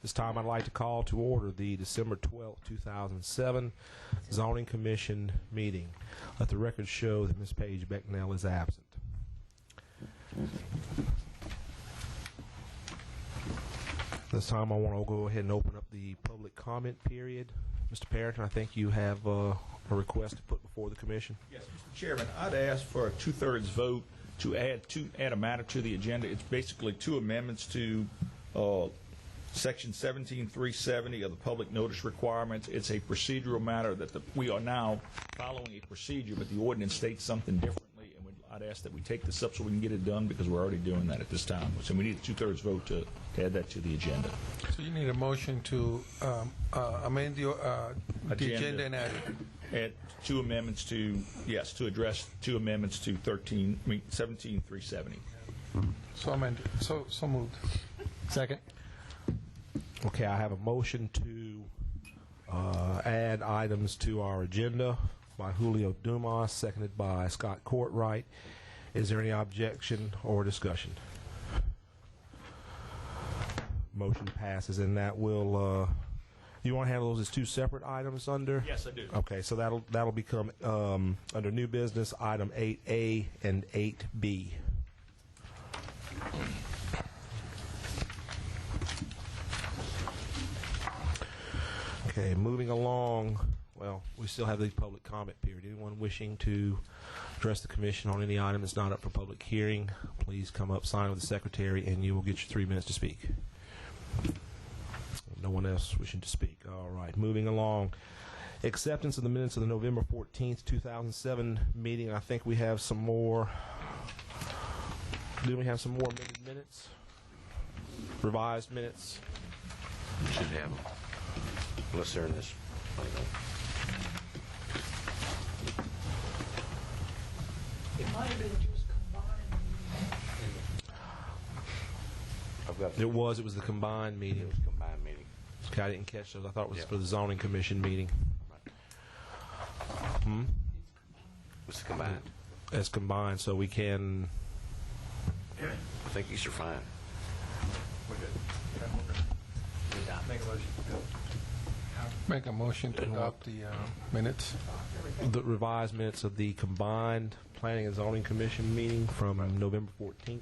This time I'd like to call to order the December 12, 2007 Zoning Commission meeting. Let the record show that Ms. Paige Becknell is absent. This time I want to go ahead and open up the public comment period. Mr. Parish, I think you have a request to put before the Commission. Yes, Mr. Chairman, I'd ask for a two-thirds vote to add a matter to the agenda. It's basically two amendments to Section 17370 of the public notice requirements. It's a procedural matter that we are now following a procedure, but the ordinance states something differently, and I'd ask that we take this up so we can get it done because we're already doing that at this time. So we need a two-thirds vote to add that to the agenda. So you need a motion to amend the agenda and add it. Add two amendments to, yes, to address two amendments to 17370. So amended. So moved. Second. Okay, I have a motion to add items to our agenda by Julio Dumas, seconded by Scott Courtwright. Is there any objection or discussion? Motion passes, and that will. You want to handle those as two separate items under? Yes, I do. Okay, so that'll become under new business item 8A and 8B. Okay, moving along. Well, we still have the public comment period. Anyone wishing to address the Commission on any item that's not up for public hearing, please come up, sign with the Secretary, and you will get your 3 minutes to speak. No one else wishing to speak. All right, moving along. Acceptance of the minutes of the November 14th, 2007 meeting. I think we have some more. Do we have some more amended minutes? Revised minutes? You should have them. Unless they're in this. It might have been just combined. It was the combined meeting. It was a combined meeting. Okay, I didn't catch those. I thought it was for the Zoning Commission meeting. Right. It's combined. It's combined, so we can. I think these are fine. We're good. Make a motion. Make a motion to adopt the minutes. The revised minutes of the combined Planning and Zoning Commission meeting from November 14th.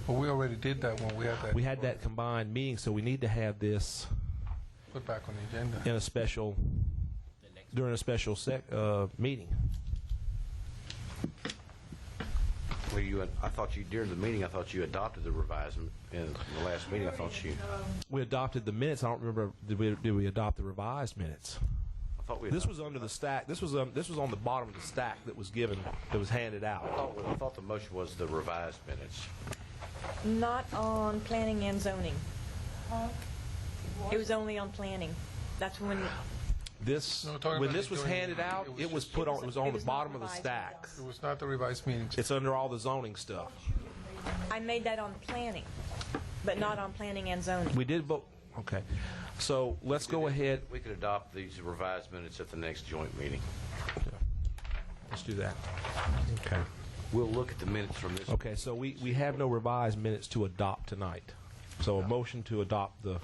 But we already did that when we had that. We had that combined meeting, so we need to have this put back on the agenda in a special during a special meeting. Well, I thought you during the meeting. I thought you adopted the revised in the last meeting. I thought you. We adopted the minutes. I don't remember. Did we adopt the revised minutes? I thought we. This was under the stack. This was on the bottom of the stack that was given. That was handed out. I thought the motion was the revised minutes. Not on planning and zoning. It was only on planning. That's when. When this was handed out, it was put on. It was on the bottom of the stack. It was not the revised meetings. It's under all the zoning stuff. I made that on planning, but not on planning and zoning. We did vote. Okay, so let's go ahead. We could adopt these revised minutes at the next joint meeting. Let's do that. Okay. We'll look at the minutes from this. Okay, so we have no revised minutes to adopt tonight. So a motion to adopt the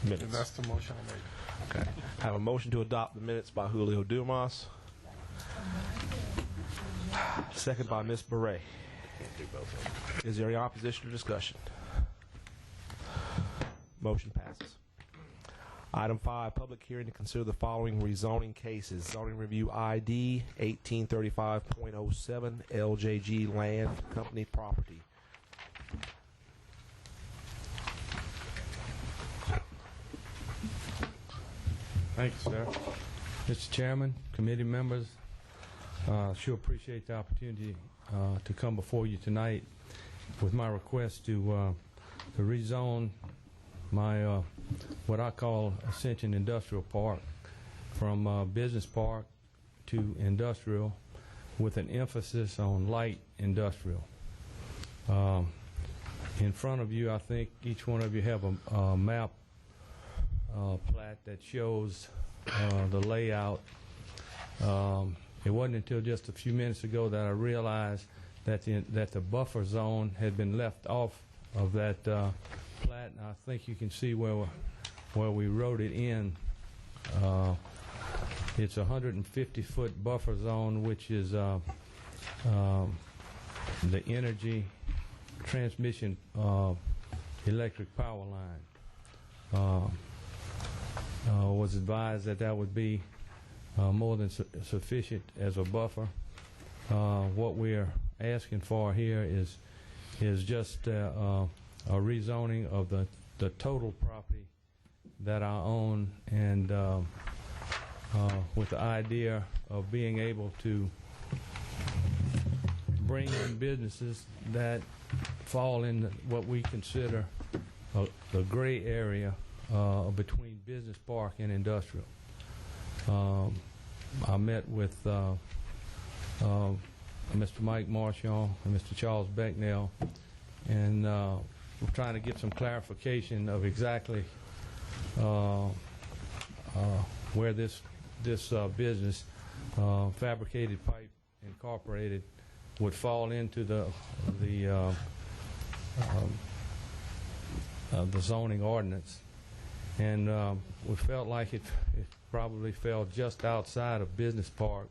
minutes. And that's the motion I made. Okay. I have a motion to adopt the minutes by Julio Dumas. Second by Ms. Beret. Can't do both of them. Is there any opposition or discussion? Motion passes. Item 5, public hearing to consider the following rezoning cases. Zoning Review ID 1835.07 LJG Land Company Property. Thank you, sir. Mr. Chairman, committee members, sure appreciate the opportunity to come before you tonight with my request to rezone my what I call Ascension Industrial Park from business park to industrial with an emphasis on light industrial. In front of you, I think each one of you have a map plat that shows the layout it wasn't until just a few minutes ago that I realized that the buffer zone had been left off of that plat. And I think you can see where we wrote it in. It's a 150-foot buffer zone, which is the energy transmission electric power line. Was advised that would be more than sufficient as a buffer. What we're asking for here is just a rezoning of the total property that I own, and with the idea of being able to bring in businesses that fall in what we consider the gray area between business park and industrial. I met with Mr. Mike Marchand and Mr. Charles Becknell, and we're trying to get some clarification of exactly where this business, Fabricated Pipe Incorporated, would fall into the zoning ordinance. And we felt like it probably fell just outside of Business Park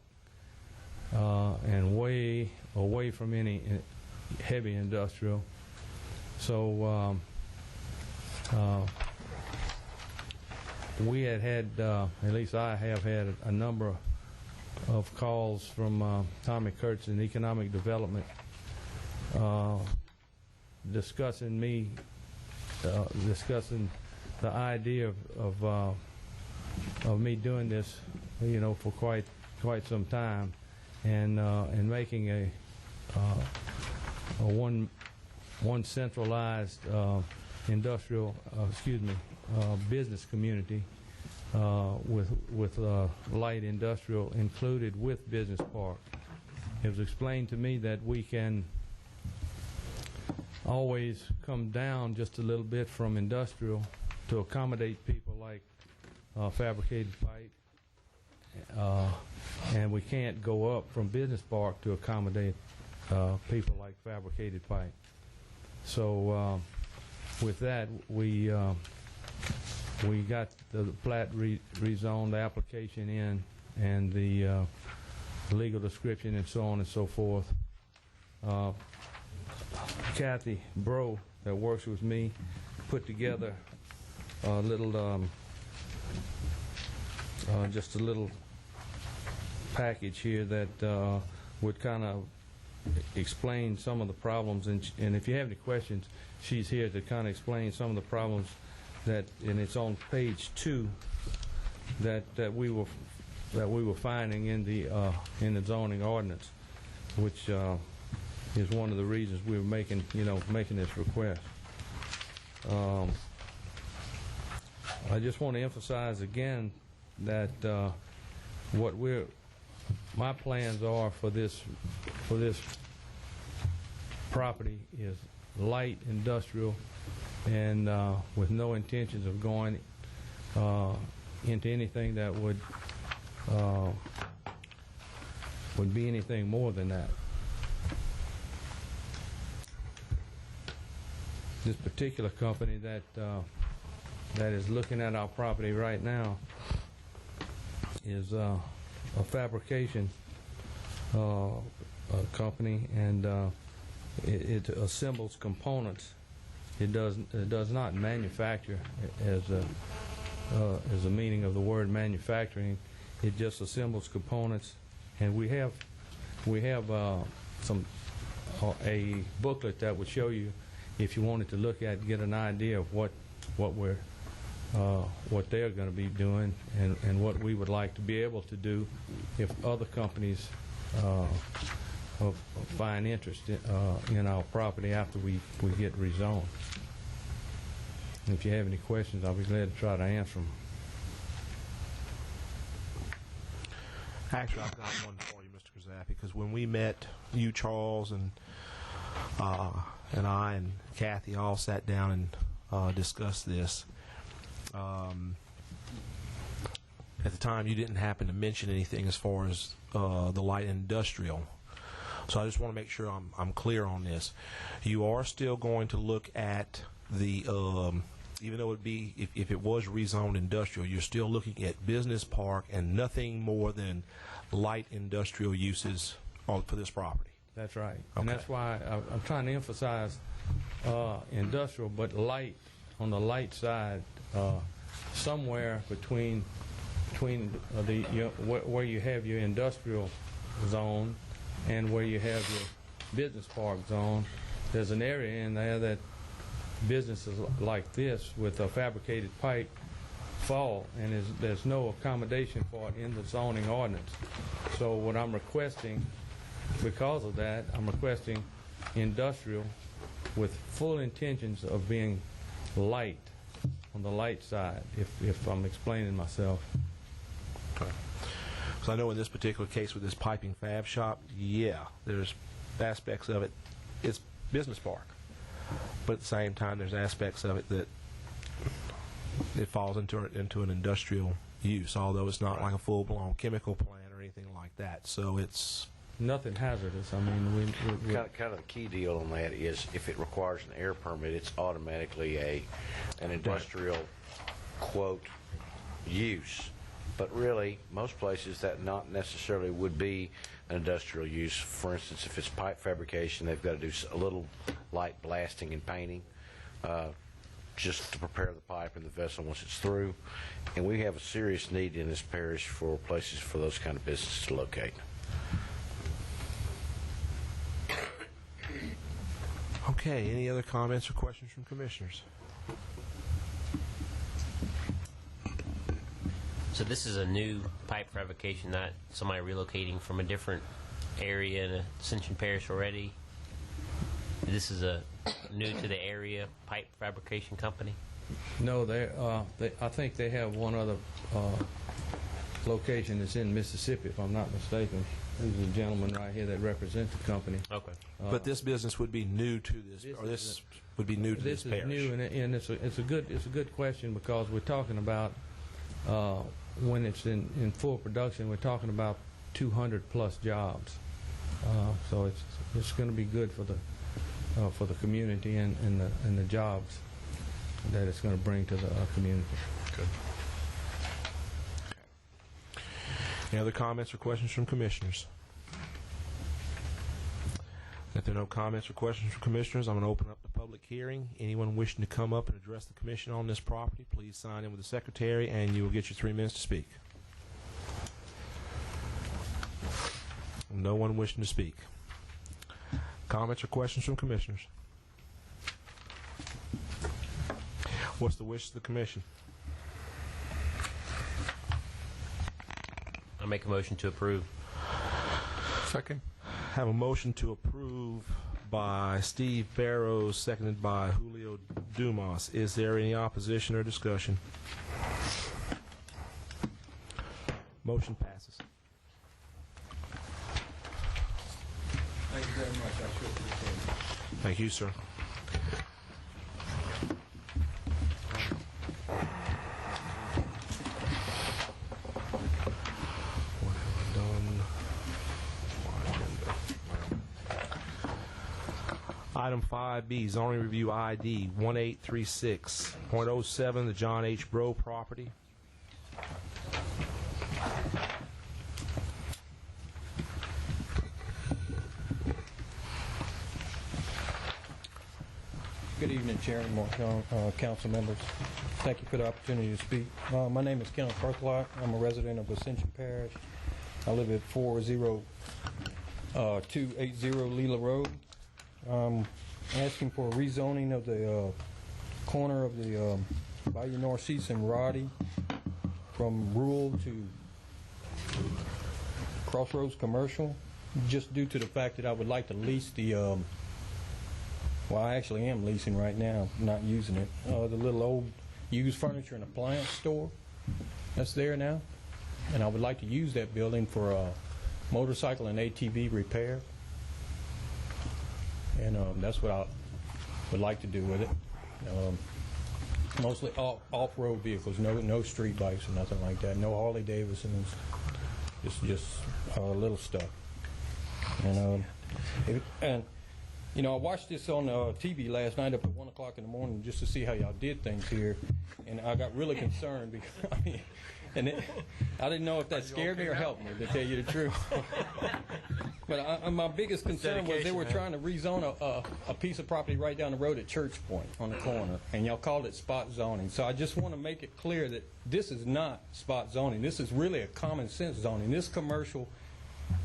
and way away from any heavy industrial. So we had, at least I have had a number of calls from Tommy Kurtz in Economic Development discussing the idea of me doing this, for quite some time, and making a one centralized industrial, business community with light industrial included with Business Park. It was explained to me that we can always come down just a little bit from industrial to accommodate people like Fabricated Pipe, and we can't go up from Business Park to accommodate people like Fabricated Pipe. So with that, we got the plat rezoned, the application in, and the legal description and so on and so forth. Kathy Bro, that works with me, put together a little, just a little package here that would kind of explain some of the problems. And if you have any questions, she's here to kind of explain some of the problems that, and it's on page 2, that we were finding in the zoning ordinance, which is one of the reasons we were making this request. I just want to emphasize again that my plans are for this property is light industrial, and with no intentions of going into anything that would be anything more than that. This particular company that is looking at our property right now is a fabrication company, and it assembles components. It does not manufacture as the meaning of the word manufacturing. It just assembles components, and we have a booklet that would show you, if you wanted to look at, get an idea of what they're going to be doing, and what we would like to be able to do if other companies find interest in our property after we get rezoned. And if you have any questions, I'll be glad to try to answer them. Actually, I've got one for you, Mr. Krzapi, because when we met, you, Charles, and I and Kathy all sat down and discussed this. at the time, you didn't happen to mention anything as far as the light industrial. So I just want to make sure I'm clear on this. You are still going to look at the, even though it'd be, if it was rezoned industrial, you're still looking at business park and nothing more than light industrial uses for this property. That's right. Okay. And that's why I'm trying to emphasize industrial, but light, on the light side, somewhere between where you have your industrial zone and where you have your business park zone, there's an area in there that businesses like this with a fabricated pipe fall, and there's no accommodation for it in the zoning ordinance. So what I'm requesting, because of that, I'm requesting industrial with full intentions of being light, on the light side, if I'm explaining myself. Okay. So I know in this particular case with this piping fab shop, yeah, there's aspects of it. It's business park, but at the same time, there's aspects of it that it falls into an industrial use, although it's not like a full-blown chemical plant or anything like that. So it's Nothing hazardous. I mean, we Kind of the key deal on that is if it requires an air permit, it's automatically an industrial, quote, use. But really, most places that not necessarily would be an industrial use. For instance, if it's pipe fabrication, they've got to do a little light blasting and painting just to prepare the pipe and the vessel once it's through. And we have a serious need in this parish for places for those kind of businesses to locate. okay. Any other comments or questions from commissioners? So this is a new pipe fabrication, not somebody relocating from a different area in Ascension Parish already? This is a new to the area pipe fabrication company? No, I think they have one other location that's in Mississippi, if I'm not mistaken. There's a gentleman right here that represents the company. Okay. But this business would be new to this, or this would be new to this parish. This is new, and it's a good question, because we're talking about when it's in full production, we're talking about 200 plus jobs. So it's going to be good for the community and the jobs that it's going to bring to the community. Good. Any other comments or questions from commissioners? If there are no comments or questions from commissioners, I'm going to open up the public hearing. Anyone wishing to come up and address the commission on this property, please sign in with the secretary, and you will get your 3 minutes to speak. No one wishing to speak. Comments or questions from commissioners? What's the wish of the commission? I make a motion to approve. Second. Have a motion to approve by Steve Barrows, seconded by Julio Dumas. Is there any opposition or discussion? Motion passes. Thank you very much. I sure appreciate it. Thank you, sir. What have I done? My agenda. Item 5B, zoning review ID 1836.07, the John H. Bro property. Good evening, Chairman, Mark, council members. Thank you for the opportunity to speak. My name is Kenneth Berklock. I'm a resident of Ascension Parish. I live at 40280 Leela Road. I'm asking for a rezoning of the corner of the Bayou Narcisse and Roddy from rural to Crossroads Commercial, just due to the fact that I would like to lease the well, I actually am leasing right now, not using it. The little old used furniture and appliance store that's there now. And I would like to use that building for motorcycle and ATV repair. And that's what I would like to do with it. Mostly off-road vehicles, no street bikes or nothing like that. No Harley Davidsons, just little stuff. And you know, I watched this on TV last night up at 1 o'clock in the morning just to see how y'all did things here, and I got really concerned because I didn't know if that scared me or helped me, to tell you the truth. But my biggest concern was they were trying to rezone a piece of property right down the road at Church Point on the corner, and y'all called it spot zoning. So I just want to make it clear that this is not spot zoning. This is really a common sense zoning. This commercial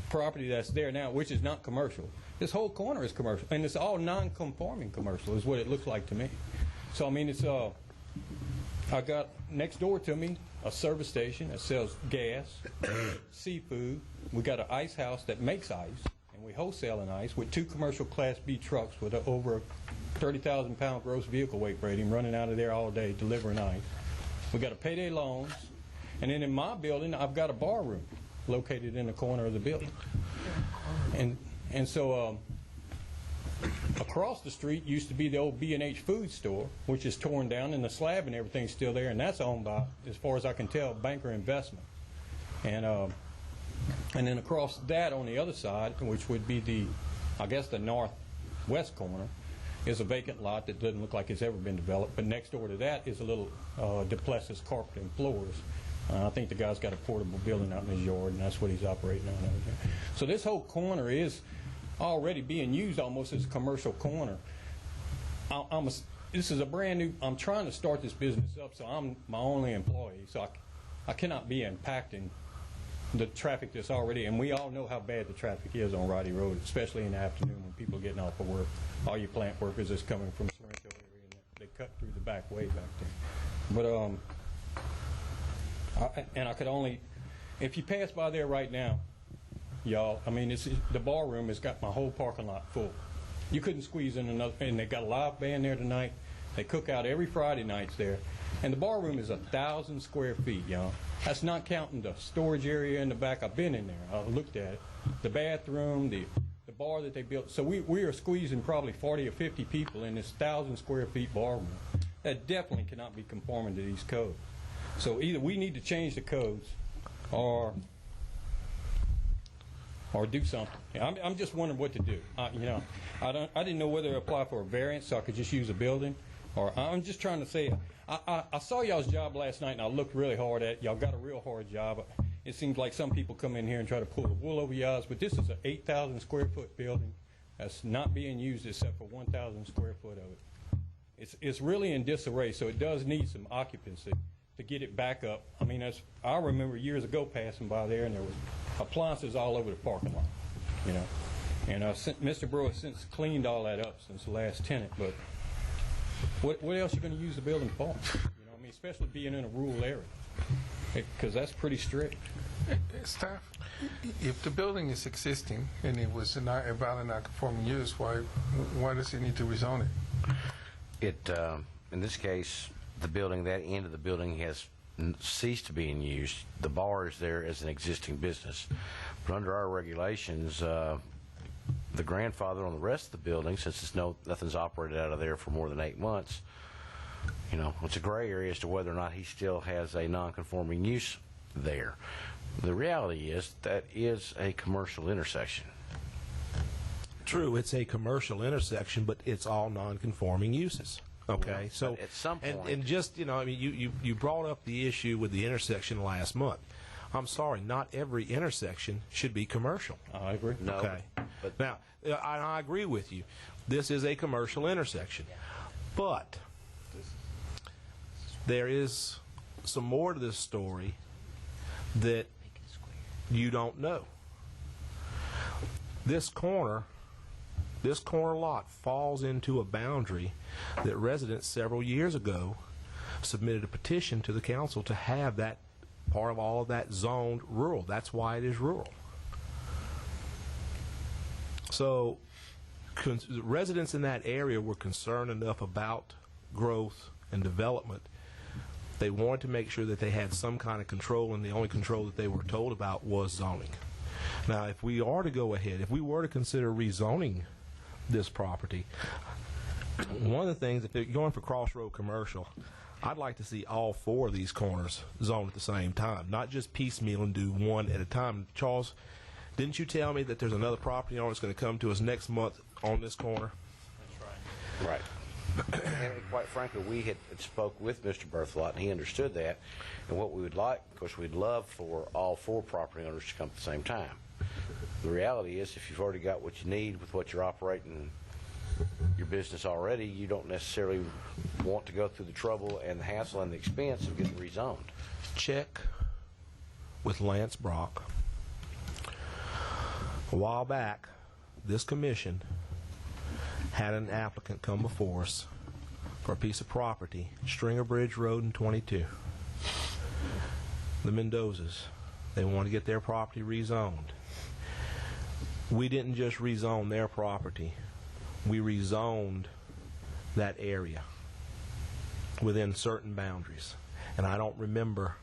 property that's there now, which is not commercial, this whole corner is commercial, and it's all non-conforming commercial is what it looks like to me. So I mean, it's I got next door to me a service station that sells gas, seafood. We got an ice house that makes ice, and we wholesale an ice with 2 commercial Class B trucks with over 30,000-pound gross vehicle weight rating running out of there all day delivering ice. We got a payday loans, and then in my building I've got a bar room located in the corner of the building. And so across the street used to be the old B&H food store, which is torn down, and the slab and everything's still there, and that's owned by, as far as I can tell, Banker Investment. And then across that on the other side, which would be I guess the northwest corner, is a vacant lot that doesn't look like it's ever been developed. But next door to that is a little Duplessis Carpet and Floors. I think the guy's got a portable building out in his yard, and that's what he's operating on over there. So this whole corner is already being used almost as a commercial corner. This is a brand new, I'm trying to start this business up, so I'm my only employee, so I cannot be impacting the traffic that's already, and we all know how bad the traffic is on Roddy Road, especially in the afternoon when people are getting off of work. All your plant workers that's coming from Sorrento area, and they cut through the back way back there. But I could only, if you pass by there right now, y'all, I mean, the bar room has got my whole parking lot full. You couldn't squeeze in another, and they got a live band there tonight. They cook out every Friday nights there. And the bar room is 1,000 square feet, y'all. That's not counting the storage area in the back. I've been in there. I looked at it. The bathroom, the bar that they built. So we are squeezing probably 40 or 50 people in this 1,000 square feet bar room. That definitely cannot be conforming to these codes. So either we need to change the codes or do something. I'm just wondering what to do. I didn't know whether to apply for a variance so I could just use a building, or I'm just trying to say, I saw y'all's job last night and I looked really hard at it. Y'all got a real hard job. It seems like some people come in here and try to pull the wool over your eyes, but this is an 8,000 square foot building that's not being used except for 1,000 square foot of it. It's really in disarray, so it does need some occupancy to get it back up. I mean, I remember years ago passing by there, and there was appliances all over the parking lot, you know. And Mr. Brewer has since cleaned all that up since the last tenant. But what else are you going to use the building for? You know, I mean, especially being in a rural area, because that's pretty strict. Staff, if the building is existing and it was not a valid non-conforming use, why does he need to rezone it? In this case, the building, that end of the building has ceased to being used. The bar is there as an existing business. But under our regulations, the grandfather on the rest of the building, since nothing's operated out of there for more than 8 months, you know, it's a gray area as to whether or not he still has a non-conforming use there. The reality is that is a commercial intersection. True, it's a commercial intersection, but it's all non-conforming uses. Okay, so at some point, and just, you know, I mean, you brought up the issue with the intersection last month. I'm sorry, not every intersection should be commercial. I agree. No, okay. but Now, I agree with you. This is a commercial intersection, but there is some more to this story that you don't know. This corner lot falls into a boundary that residents several years ago submitted a petition to the council to have that part of all of that zoned rural. That's why it is rural. So residents in that area were concerned enough about growth and development. They wanted to make sure that they had some kind of control, and the only control that they were told about was zoning. Now, if we are to go ahead, if we were to consider rezoning this property, one of the things, if they're going for crossroad commercial, I'd like to see all 4 of these corners zoned at the same time, not just piecemeal and do one at a time. Charles, didn't you tell me that there's another property owner that's going to come to us next month on this corner? Right. And quite frankly, we had spoke with Mr. Berthelot, and he understood that. And what we would like, of course, we'd love for all 4 property owners to come at the same time. The reality is, if you've already got what you need with what you're operating your business already, you don't necessarily want to go through the trouble and the hassle and the expense of getting rezoned. Check with Lance Brock. A while back, this commission had an applicant come before us for a piece of property, Stringer Bridge Road and 22. The Mendozas, they want to get their property rezoned. We didn't just rezone their property. We rezoned that area within certain boundaries. And I don't remember,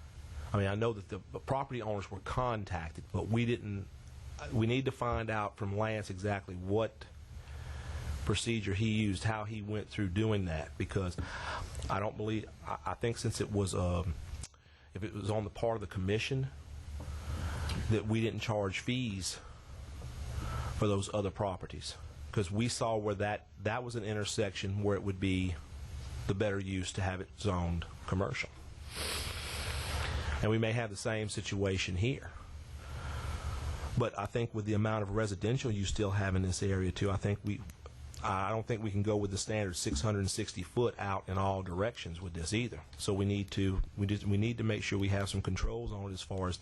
I mean, I know that the property owners were contacted, but we didn't, we need to find out from Lance exactly what procedure he used, how he went through doing that, because I don't believe, I think since it was, if it was on the part of the commission, that we didn't charge fees for those other properties, because we saw where that was an intersection where it would be the better use to have it zoned commercial. And we may have the same situation here. But I think with the amount of residential you still have in this area too, I don't think we can go with the standard 660 foot out in all directions with this either. So we need to make sure we have some controls on it as far as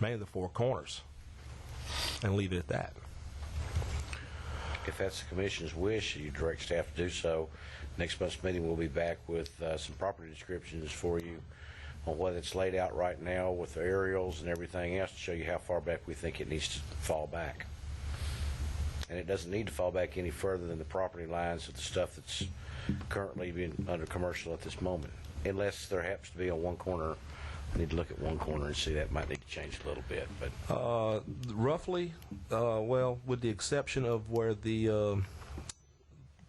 mainly the 4 corners, and leave it at that. If that's the commission's wish, you direct staff to do so. Next month's meeting, we'll be back with some property descriptions for you on what it's laid out right now with the aerials and everything else to show you how far back we think it needs to fall back. And it doesn't need to fall back any further than the property lines of the stuff that's currently being under commercial at this moment, unless there happens to be on one corner. We need to look at one corner and see that might need to change a little bit. But roughly, well, with the exception of where the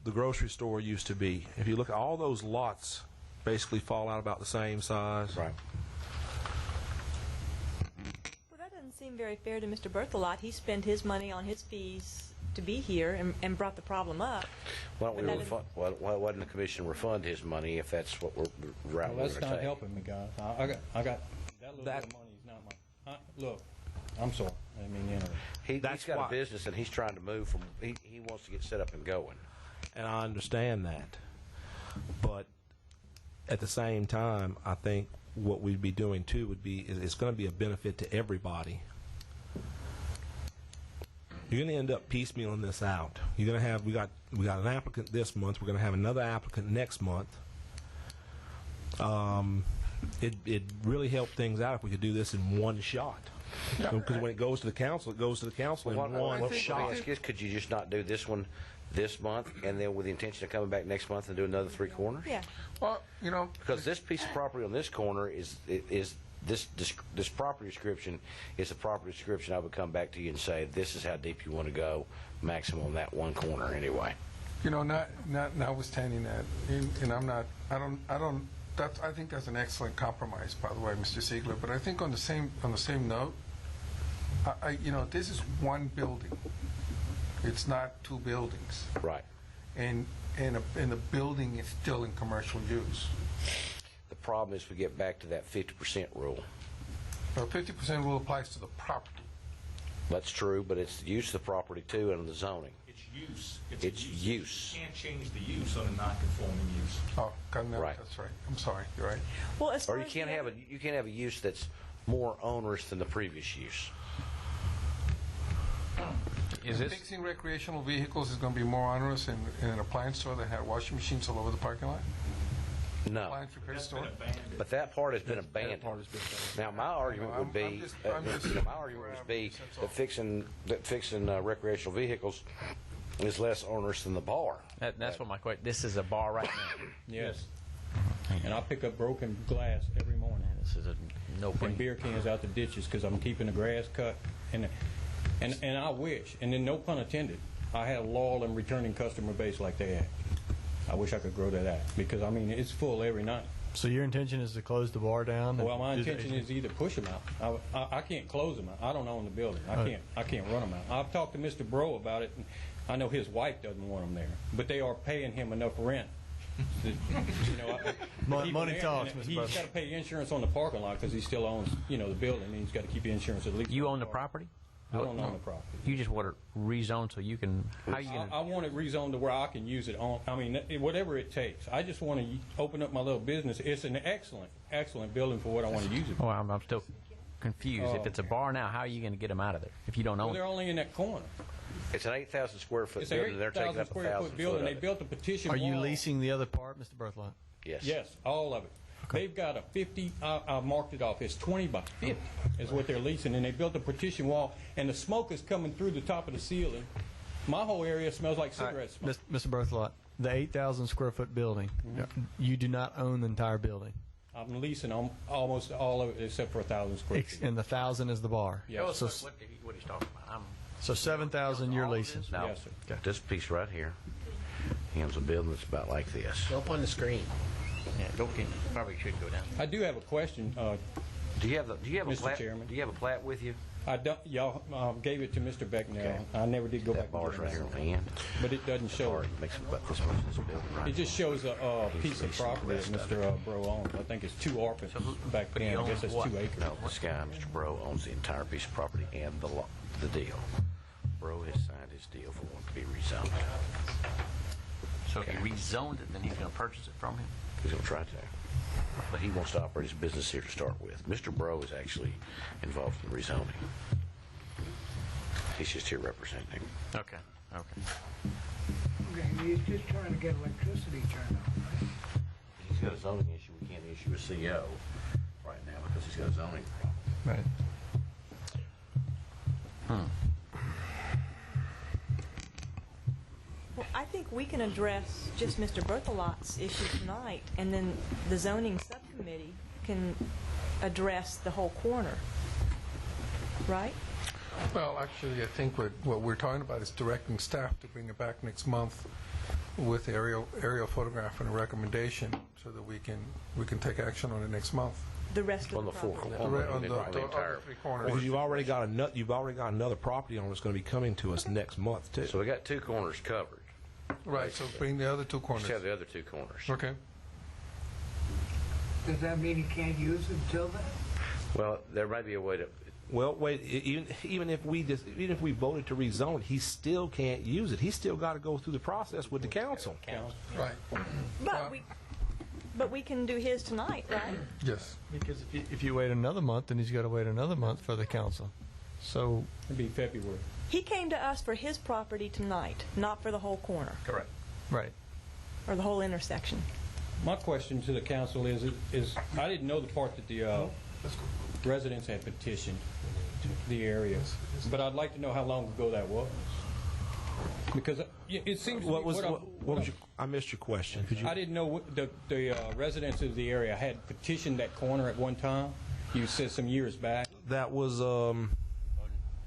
grocery store used to be, if you look at all those lots, basically fall out about the same size. right. Well, that doesn't seem very fair to Mr. Berthelot. He spent his money on his fees to be here and brought the problem up. Why don't we refund? Why doesn't the commission refund his money if that's what we're Well, going that's to not take? helping me, guys. I got that little bit of money is not my. Look, I'm sorry. I mean, you know. He's That's got why- a business and he's trying to move from. He wants to get set up and going. And I understand that. But at the same time, I think what we'd be doing too would be, it's going to be a benefit to everybody. You're going to end up piecemealing this out. You're going to have, we got an applicant this month. We're going to have another applicant next month. It really helped things out if we could do this in one shot. Because when it goes to the council, it goes to the council in one shot. Could you just not do this one this month, and then with the intention of coming back next month and do another 3 corners? Yeah. Well, you know, Because this piece of property on this corner is this property description is a property description. I would come back to you and say, this is how deep you want to go, maximum on that one corner anyway. you know, notwithstanding that, and I think that's an excellent compromise, by the way, Mr. Siegler. But I think on the same note, you know, this is one building. It's not 2 buildings, Right. and the building is still in commercial use. The problem is we get back to that 50% rule. The 50% rule applies to the property. That's true, but it's the use of the property too and the zoning. It's use. It's use. You can't change the use on a non-conforming use. Oh, God, no, Right. that's right. I'm sorry, you're right. Well, as far Or you as can't the have a use that's more onerous than the previous use. Fixing recreational vehicles is going to be more onerous in an appliance store that had washing machines all over the parking lot? No. Appliance repair store? But that part has been abandoned. Now, my argument would be, my argument would be that fixing recreational vehicles is less onerous than the bar. That's what my question. This is a bar right now. Yes. And I pick up broken glass every morning. This is a no And brainer. beer cans out the ditches because I'm keeping the grass cut. And I wish, and then no pun intended, I had a loyal and returning customer base like they had. I wish I could grow that out because, I mean, it's full every night. So your intention is to close the bar down? Well, my intention is either push them out. I can't close them out. I don't own the building. I can't run them out. I've talked to Mr. Bro about it, and I know his wife doesn't want them there, but they are paying him enough rent. Money talks, Mr. He's Butler. got to pay insurance on the parking lot because he still owns, the building, and he's got to keep the insurance at least. You own the property? I don't own the property. You just want to rezone so you can. How you I gonna? want it rezoned to where I can use it on. I mean, whatever it takes. I just want to open up my little business. It's an excellent building for what I want to use it for. Oh, I'm still confused. If it's a bar now, how are you going to get them out of there if you don't Well, own they're it? only in that corner. It's an 8,000 square foot It's an building. They're taking 8,000 up square 1,000 foot foot building. of They it. built a petition Are you wall. leasing the other part, Mr. Berthelot? Yes. Yes, all of it. They've got a 50, I marked it off, it's 20 by 50 is what they're leasing, and they built a partition wall, and the smoke is coming through the top of the ceiling. My whole area smells like cigarette smoke. Mr. Berthelot, the 8,000 square foot building, you do not own the entire building. I'm leasing almost all of it except for 1,000 square feet. And the 1,000 is the bar. Yes. So, What he's talking about? so 7,000 you're leasing. Now, Yes, sir. this piece right here, here's a building that's about like this. Go up on the screen. Yeah, don't get, probably should go down. I do have a question. Do you have a Mr. plat? Chairman. Do you have a plat with you? I don't, y'all gave it to Mr. Becknell. Okay. I never did go back That bar's and right get here it. on the end. But it doesn't show. Bar makes about this much. This building right. It just shows a piece of leasing the property that rest of Mr. Bro owns. I think it's 2 ARPAs back but he then. I guess owns that's what? 2 acres. No, this guy, Mr. Bro, owns the entire piece of property and the deal. Bro has signed his deal for one to be rezoned. So if he rezoned it, then he's going to purchase it from him. He's going to try to. But he wants to operate his business here to start with. Mr. Bro is actually involved in rezoning. He's just here representing. Okay. Okay, he's just trying to get electricity turned on, right? He's got a zoning issue. We can't issue a CO right now because he's got a zoning problem. Right. Well, I think we can address just Mr. Berthelot's issue tonight, and then the zoning subcommittee can address the whole corner, right? Well, actually, I think what we're talking about is directing staff to bring it back next month with aerial photograph and a recommendation so that we can take action on it next month. The rest of On the the four property. corners. On the entire. other 3 corners. Because you've already got another property owner that's going to be coming to us next month too. So we got 2 corners covered. Right, so bring the other 2 corners. Just have the other 2 corners. Okay. Does that mean he can't use it until then? Well, there might be a way to. Well, wait. Even if we voted to rezone it, he still can't use it. He's still got to go through the process with the council. Right. But we can do his tonight, right? Yes. Because if you wait another month, then he's got to wait another month for the council. So It'd be February. He came to us for his property tonight, not for the whole corner Correct. right. or the whole intersection. My question to the council is I didn't know the part that the residents had petitioned the area, but I'd like to know how long ago that was. Because it seems to me I missed your question. Could you? I didn't know what the residents of the area had petitioned that corner at one time. You said some years back. That was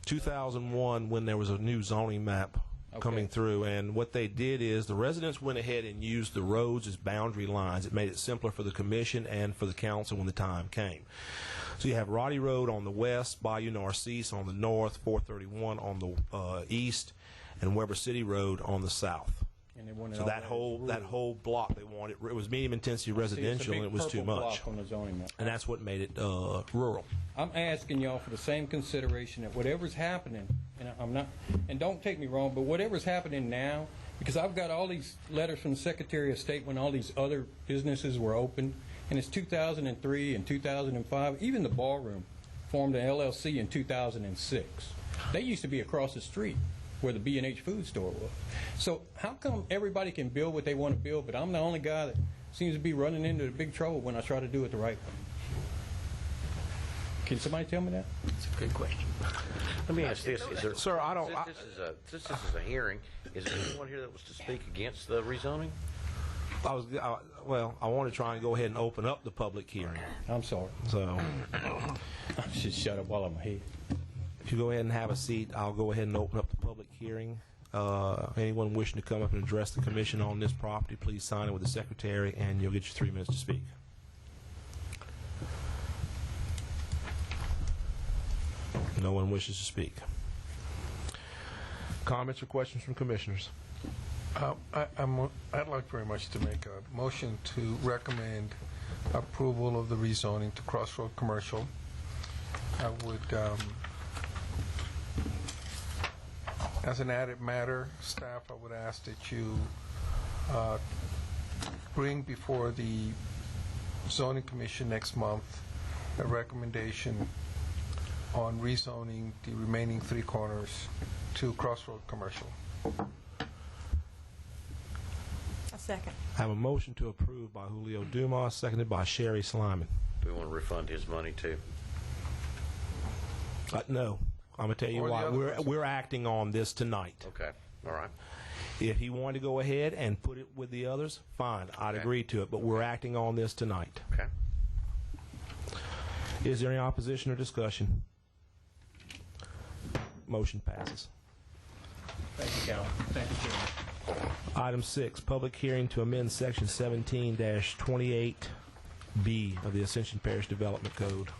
2001 when there was a new zoning map coming through, and what they did is the residents went ahead and used the roads as boundary lines. It made it simpler for the commission and for the council when the time came. So you have Roddy Road on the west, Bayou Narcisse on the north, 431 on the east, and Weber City Road on the south. And they wanted So all that whole block they wanted, it was medium intensity residential, and it was too much. On the zoning map. And that's what made it rural. I'm asking y'all for the same consideration that whatever's happening, and I'm not, and don't take me wrong, but whatever's happening now, because I've got all these letters from the Secretary of State when all these other businesses were open, and it's 2003 and 2005. Even the ballroom formed an LLC in 2006. They used to be across the street where the B&H food store was. So how come everybody can build what they want to build, but I'm the only guy that seems to be running into the big trouble when I try to do it the right way? Can somebody tell me that? That's a good question. Let me ask this: Sir, I don't. Since this is a hearing, is there anyone here that was to speak against the rezoning? I want to try and go ahead and open up the public hearing. I'm sorry. So I should shut up while I'm ahead. if you go ahead and have a seat, I'll go ahead and open up the public hearing. Anyone wishing to come up and address the commission on this property, please sign it with the secretary, and you'll get your 3 minutes to speak. No one wishes to speak. Comments or questions from commissioners? I'd like very much to make a motion to recommend approval of the rezoning to Crossroad Commercial. I would, as an added matter, staff, I would ask that you bring before the zoning commission next month a recommendation on rezoning the remaining 3 corners to Crossroad Commercial. A second. I have a motion to approve by Julio Dumas, seconded by Sherry Slyman. Do we want to refund his money too? No. I'm going to tell you Or the why. other We're acting on this tonight. Okay, all right. If he wanted to go ahead and put it with the others, fine. I'd Okay. agree to it, but we're acting on this tonight. Okay. Is there any opposition or discussion? Motion passes. Thank you, Cal. Thank you, Chairman. Item 6, public hearing to amend Section 17-28B of the Ascension Parish Development Code.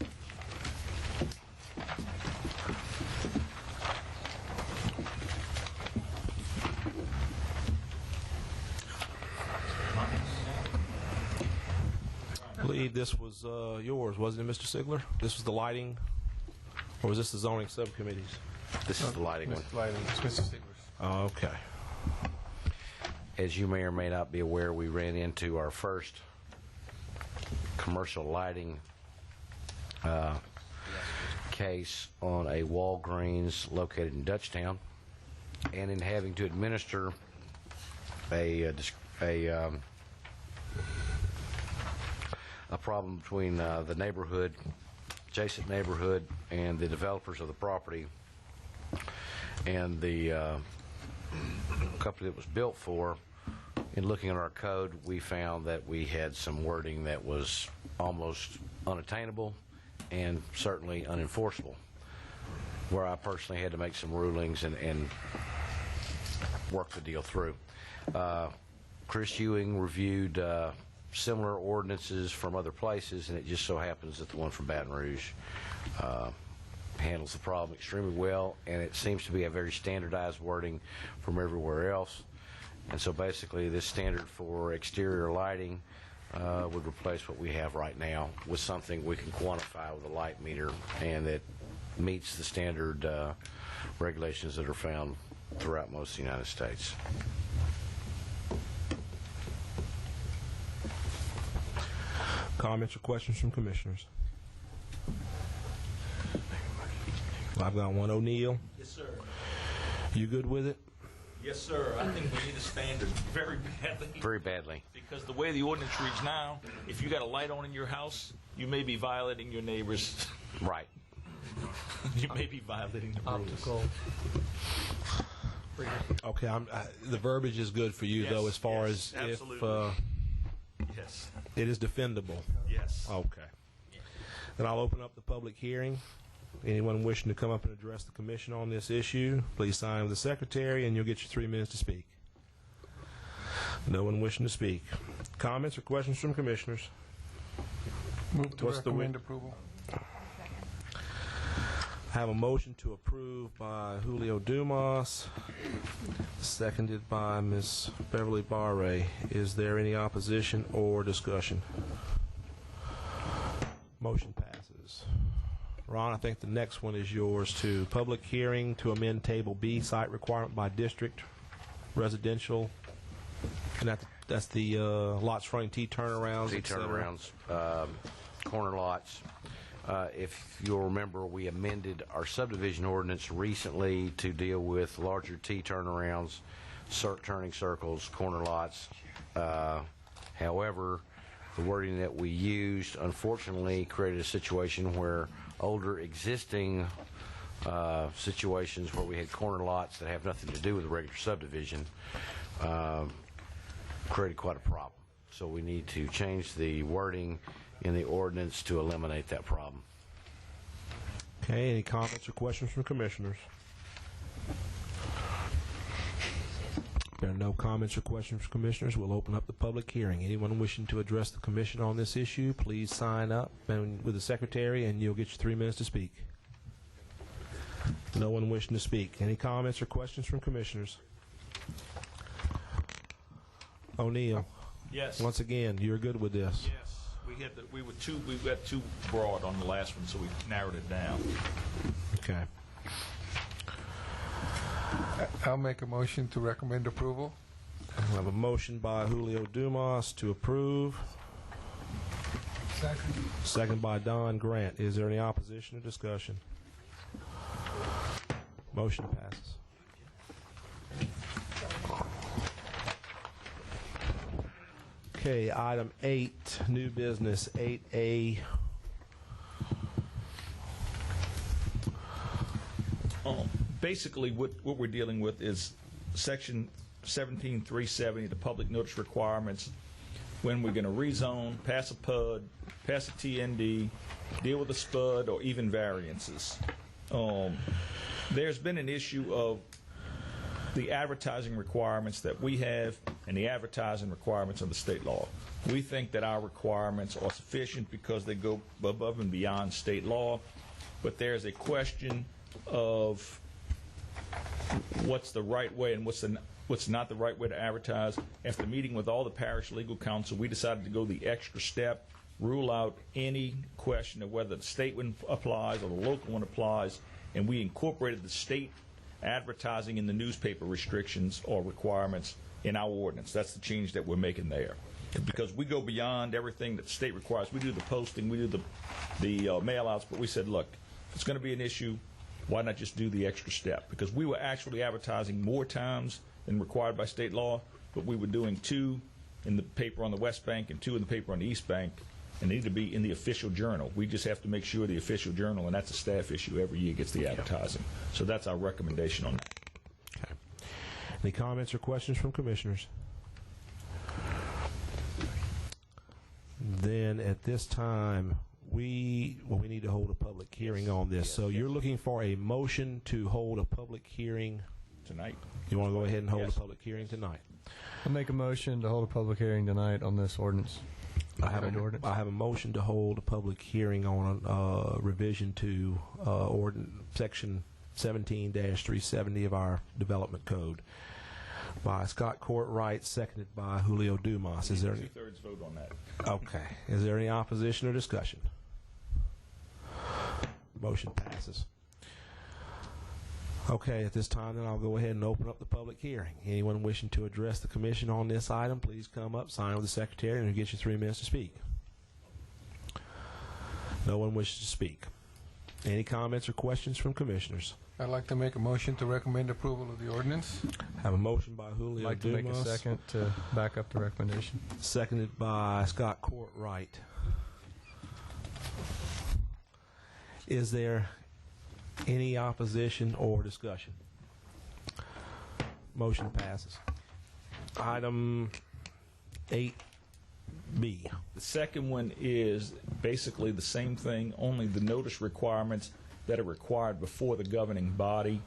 I believe this was yours, wasn't it, Mr. Sigler? This was the lighting, or was this the zoning subcommittees? This is the lighting one. Mr. Lighting, it's Mr. Stigler's. Okay. As you may or may not be aware, we ran into our first commercial lighting case on a Walgreens located in Dutchtown, and in having to administer a problem between the neighborhood, adjacent neighborhood, and the developers of the property, and the company that was built for. In looking at our code, we found that we had some wording that was almost unattainable and certainly unenforceable, where I personally had to make some rulings and work the deal through. Chris Ewing reviewed similar ordinances from other places, and it just so happens that the one from Baton Rouge handles the problem extremely well, and it seems to be a very standardized wording from everywhere else. And so basically this standard for exterior lighting would replace what we have right now with something we can quantify with a light meter, and that meets the standard regulations that are found throughout most of the United States. Comments or questions from commissioners? I've got one. O'Neill, Yes, sir. you good with it? Yes, sir. I think we need a standard very badly. Very badly. Because the way the ordinance reads now, if you got a light on in your house, you may be violating your neighbors. Right. You may be violating the rules. Optical. Okay, the verbiage is good for you, Yes, though, as far yes, as absolutely. if Yes. it is defendable. Yes. Okay. Then I'll open up the public hearing. Anyone wishing to come up and address the commission on this issue, please sign with the secretary, and you'll get your 3 minutes to speak. No one wishing to speak. Comments or questions from commissioners? Move to What's the recommend approval. I have a motion to approve by Julio Dumas, seconded by Ms. Beverly Barre. Is there any opposition or discussion? Motion passes. Ron, I think the next one is yours too. Public hearing to amend Table B, site requirement by district, residential, and that's the lots fronting T turnarounds. T et cetera. turnarounds, corner lots. If you'll remember, we amended our subdivision ordinance recently to deal with larger T turnarounds, turning circles, corner lots. However, the wording that we used unfortunately created a situation where older existing situations where we had corner lots that have nothing to do with a regular subdivision created quite a problem. So we need to change the wording in the ordinance to eliminate that problem. Okay, any comments or questions from commissioners? If there are no comments or questions from commissioners, we'll open up the public hearing. Anyone wishing to address the commission on this issue, please sign up with the secretary, and you'll get your 3 minutes to speak. No one wishing to speak. Any comments or questions from commissioners? O'Neill, Yes. once again, you're good with this. Yes. We got too broad on the last one, so we narrowed it down. Okay. I'll make a motion to recommend approval. I have a motion by Julio Dumas to approve. Second. Second by Don Grant. Is there any opposition or discussion? Motion passes. Okay, item 8, new business, 8A. Basically, what we're dealing with is Section 17370, the public notice requirements, when we're going to rezone, pass a PUD, pass a TND, deal with a SPUD, or even variances. There's been an issue of the advertising requirements that we have and the advertising requirements of the state law. We think that our requirements are sufficient because they go above and beyond state law, but there's a question of what's the right way and what's not the right way to advertise. After meeting with all the parish legal counsel, we decided to go the extra step, rule out any question of whether the state one applies or the local one applies, and we incorporated the state advertising in the newspaper restrictions or requirements in our ordinance. That's the change that we're making there. Because we go beyond everything that the state requires. We do the posting, we do the mail-outs, but we said, look, if it's going to be an issue, why not just do the extra step? Because we were actually advertising more times than required by state law, but we were doing 2 in the paper on the West Bank and 2 in the paper on the East Bank, and they need to be in the official journal. We just have to make sure the official journal, and that's a staff issue every year, gets the advertising. So that's our recommendation on that. Okay. Any comments or questions from commissioners? Then at this time, we need to hold a public hearing on this. So you're looking for a motion to hold a public hearing Tonight. You want to go ahead and hold Yes. a public hearing tonight? I'll make a motion to hold a public hearing tonight on this ordinance. I have a motion to hold a public hearing on revision to Section 17-370 of our development code by Scott Courtwright, seconded by Julio Dumas. Is there any? 2/3 vote on that. Okay. Is there any opposition or discussion? Motion passes. Okay, at this time, then I'll go ahead and open up the public hearing. Anyone wishing to address the commission on this item, please come up, sign with the secretary, and you'll get your 3 minutes to speak. No one wishes to speak. Any comments or questions from commissioners? I'd like to make a motion to recommend approval of the ordinance. Have a motion by Julio I'd like to make a Dumas, second to back up the recommendation. seconded by Scott Courtwright. Is there any opposition or discussion? Motion passes. Item 8B. The second one is basically the same thing, only the notice requirements that are required before the governing body.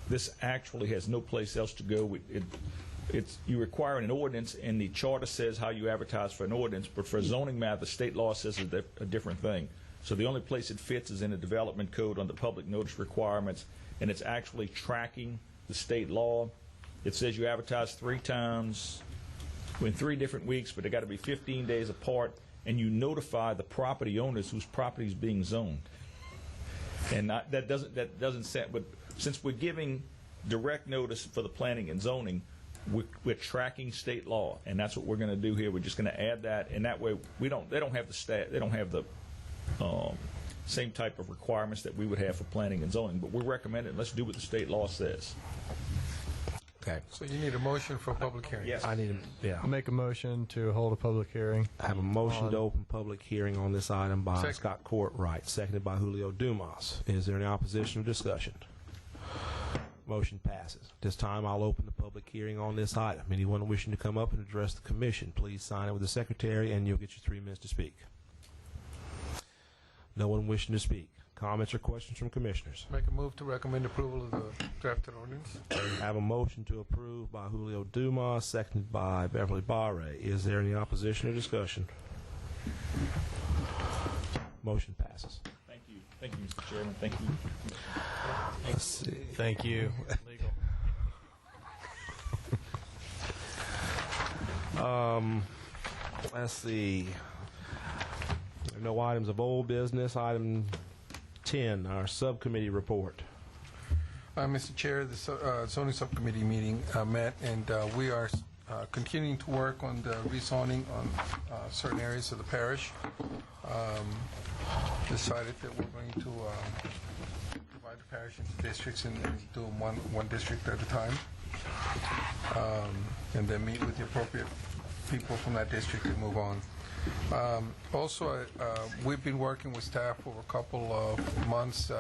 This actually has no place else to go. You require an ordinance, and the charter says how you advertise for an ordinance, but for a zoning matter, the state law says a different thing. So the only place it fits is in the development code on the public notice requirements, and it's actually tracking the state law. It says you advertise 3 times in 3 different weeks, but they got to be 15 days apart, and you notify the property owners whose property is being zoned. And that doesn't set, but since we're giving direct notice for the planning and zoning, we're tracking state law, and that's what we're going to do here. We're just going to add that, and that way they don't have the same type of requirements that we would have for planning and zoning, but we're recommending let's do what the state law says. Okay. So you need a motion for a public hearing? Yes. I need I'll make a motion to hold a public hearing. I have a motion to open public hearing on this item by Second. Scott Courtwright, seconded by Julio Dumas. Is there any opposition or discussion? Motion passes. At this time, I'll open the public hearing on this item. Anyone wishing to come up and address the commission, please sign it with the secretary, and you'll get your 3 minutes to speak. No one wishing to speak. Comments or questions from commissioners? Make a move to recommend approval of the drafted ordinance. I have a motion to approve by Julio Dumas, seconded by Beverly Barre. Is there any opposition or discussion? Motion passes. Thank you. Thank you, Mr. Chairman. Thank you. Let's see. Thank you. Legal. Let's see. There are no items of old business. Item 10, our subcommittee report. Mr. Chair, the zoning subcommittee meeting met, and we are continuing to work on the rezoning on certain areas of the parish. Decided that we're going to divide the parish into districts and do them one district at a time, and then meet with the appropriate people from that district and move on. Also, we've been working with staff over a couple of months.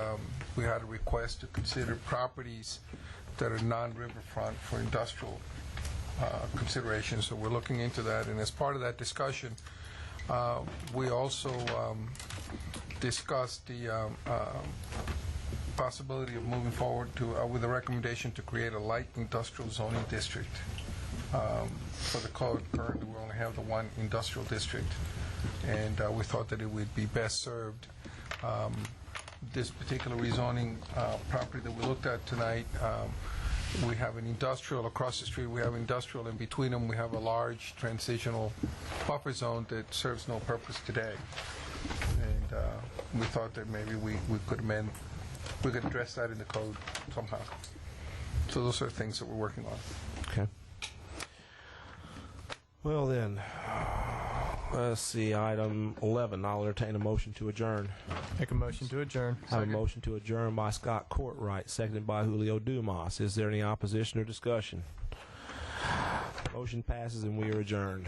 We had a request to consider properties that are non-riverfront for industrial considerations, so we're looking into that. And as part of that discussion, we also discussed the possibility of moving forward to with a recommendation to create a light industrial zoning district. For the code, currently we only have the one industrial district, and we thought that it would be best served. This particular rezoning property that we looked at tonight, we have an industrial across the street, we have industrial in between them, we have a large transitional buffer zone that serves no purpose today. And we thought that maybe we could amend, we could address that in the code somehow. So those are things that we're working on. Okay. Well then, let's see, item 11, I'll entertain a motion to adjourn. Make a motion to adjourn. I have a motion to adjourn by Scott Courtwright, seconded by Julio Dumas. Is there any opposition or discussion? Motion passes and we are adjourned.